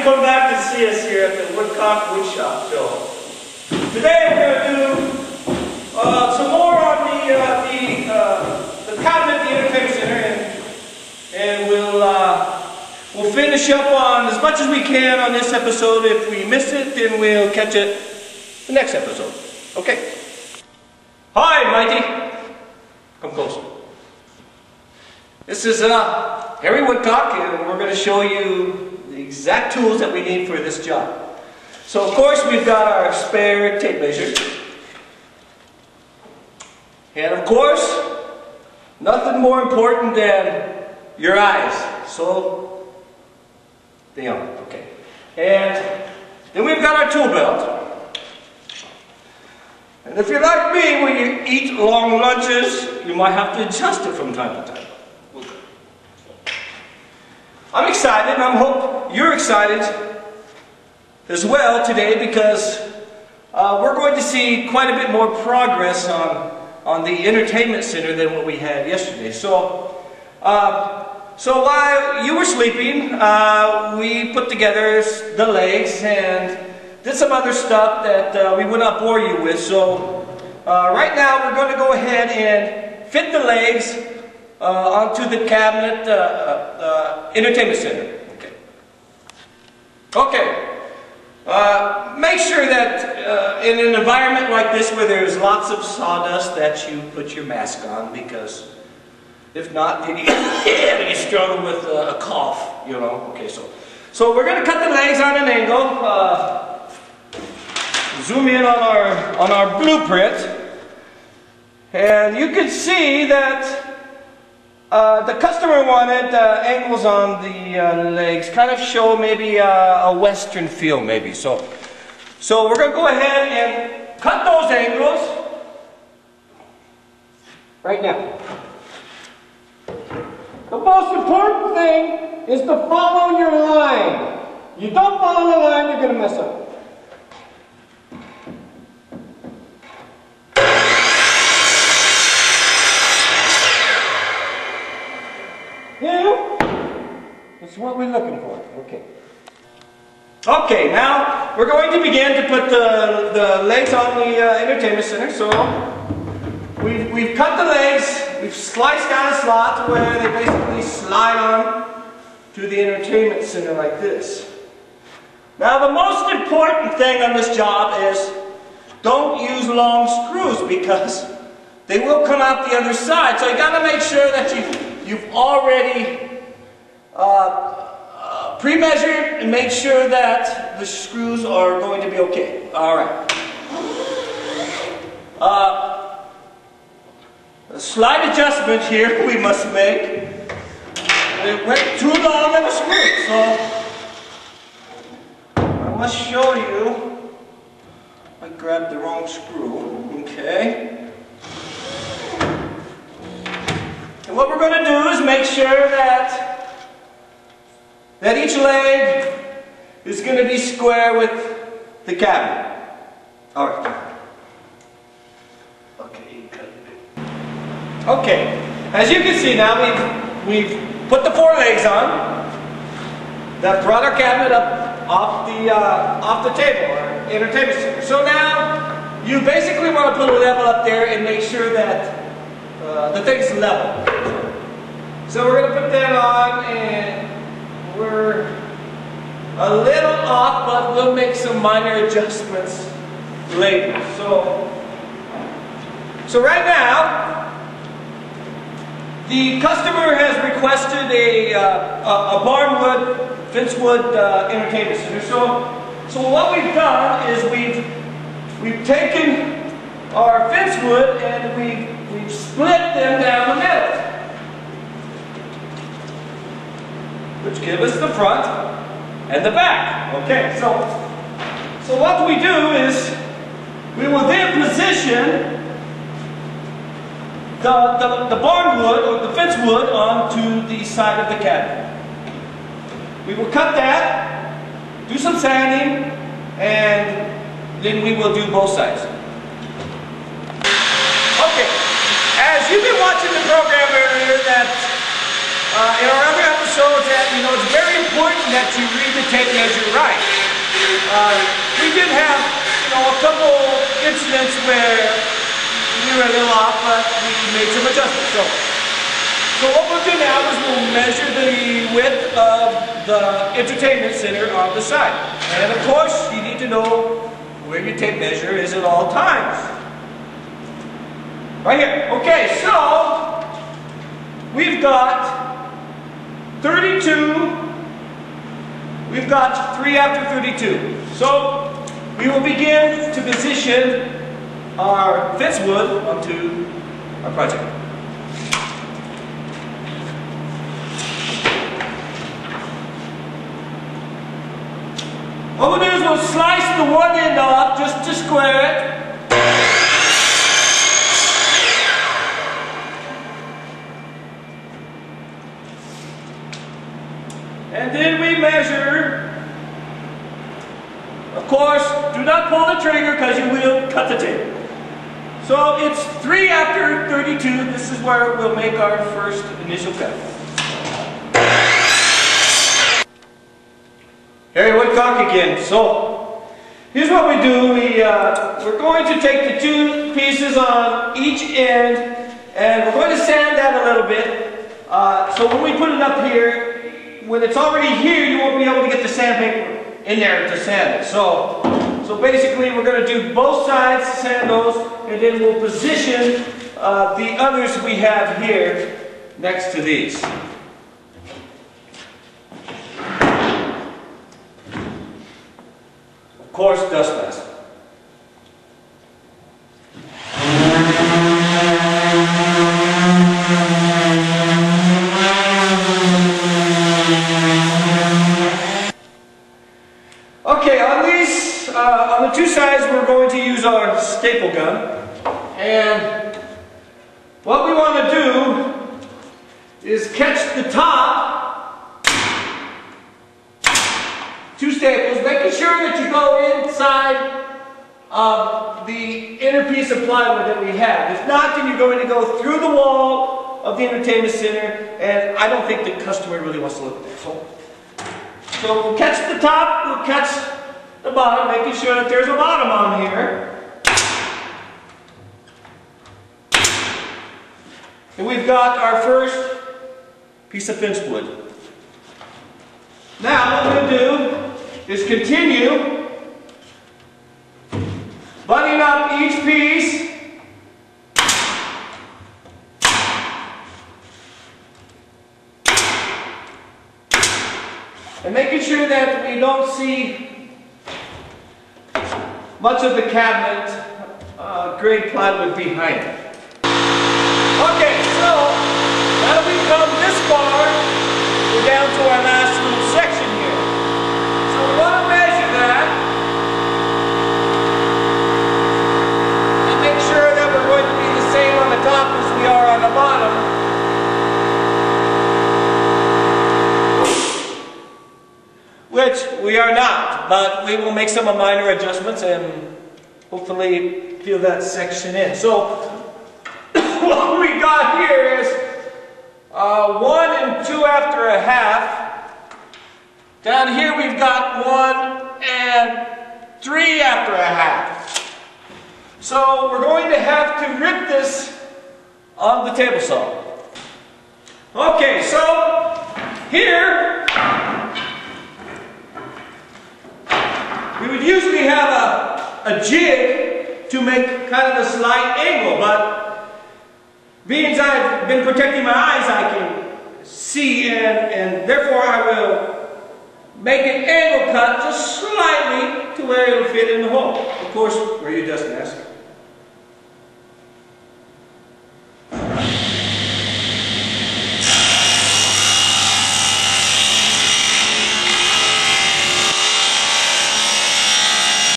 you come back to see us here at the Woodshop show. Today we're going to do some more on the cabinet, the entertainment center, and we'll finish up on as much as we can on this episode. If we miss it, then we'll catch it the next episode. Okay. Hi, Mighty. Come closer. This is Harry Woodcock, and we're going to show you the exact tools that we need for this job. So, of course, we've got our spare tape measure. And, of course, nothing more important than your eyes. So, they are. Okay. And then we've got our tool belt. And if you're like me, when you eat long lunches, you might have to adjust it from time to time. I'm excited, and I hope you're excited as well today, because we're going to see quite a bit more progress on the entertainment center than what we had yesterday. So while you were sleeping, we put together the legs and did some other stuff that we would not bore you with. So right now we're going to go ahead and fit the legs onto the cabinet entertainment center. Okay. Make sure that in an environment like this where there's lots of sawdust that you put your mask on, because if not, then you struggle with a cough, you know. Okay, so we're going to cut the legs on an angle. Zoom in on our blueprint, and you can see that the customer wanted angles on the legs, kind of show maybe a western feel, maybe. So we're going to go ahead and cut those angles right now. The most important thing is to follow your line. You don't follow the line, you're going to mess up. That's what we're looking for. Okay. Okay, now we're going to begin to put the legs on the entertainment center. So we've cut the legs, we've sliced out a slot to where they basically slide on to the entertainment center like this. Now the most important thing on this job is don't use long screws, because they will come out the other side. So you got to make sure that you've already pre-measured and make sure that the screws are going to be okay. All right. A slight adjustment here we must make. It went too long of a screw, so I must show you. I grabbed the wrong screw. Okay. And what we're going to do is make sure that each leg is going to be square with the cabinet. All right. Okay. As you can see now, we've put the 4 legs on. That brought our cabinet up off the table, or entertainment center. So now you basically want to put a level up there and make sure that the thing's level. So we're going to put that on, and we're a little off, but we'll make some minor adjustments later. So right now, the customer has requested a barnwood, fencewood entertainment center. So what we've done is we've taken our fencewood and we've split them down the middle, which give us the front and the back. Okay, so what we do is we will then position the barnwood or the fence wood onto the side of the cabinet. We will cut that, do some sanding, and then we will do both sides. Okay, as you've been watching the program earlier, that in our other episodes, that it's very important that you read the tape measure right. We did have, a couple incidents where we were a little off, but we made some adjustments. So what we'll do now is we'll measure the width of the entertainment center on the side. And of course, you need to know where your tape measure is at all times. Right here. Okay, so we've got 32. We've got 3 after 32. So we will begin to position our fence wood onto our project. What we'll do is we'll slice the one end off just to square it. And then we measure. Of course, do not pull the trigger because you will cut the tape. So it's 3 after 32. This is where we'll make our first initial cut. Harry Woodcock again. So here's what we do. We're going to take the 2 pieces on each end and we're going to sand that a little bit. So when we put it up here, when it's already here, you won't be able to get the sandpaper in there to sand it. So basically we're going to do both sides, sand those, and then we'll position the others we have here next to these. Of course, dust mask. Okay, on the 2 sides we're going to use our staple gun, and what we want to do is catch the top 2 staples, making sure that you go inside of the inner piece of plywood that we have. If not, then you're going to go through the wall of the entertainment center, and I don't think the customer really wants to look at that. So we'll catch the top, we'll catch the bottom, making sure that there's a bottom on here. And we've got our first piece of fence wood. Now what we're going to do is continue butting up each piece. And making sure that we don't see much of the cabinet grade plywood behind it. Okay, so now that we've come this far, we're down to our last little section here. So we want to measure that and make sure that we're going to be the same on the top as we are on the bottom. Which we are not, but we will make some minor adjustments and hopefully fill that section in. So what we got here is 1 and 2 after a half. Down here we've got 1 and 3 after a half. So we're going to have to rip this on the table saw. Okay, so here we would usually have a jig to make kind of a slight angle, but being I've been protecting my eyes, I can see, and therefore I will make an angle cut just slightly to where it'll fit in the hole. Of course, wear your dust mask.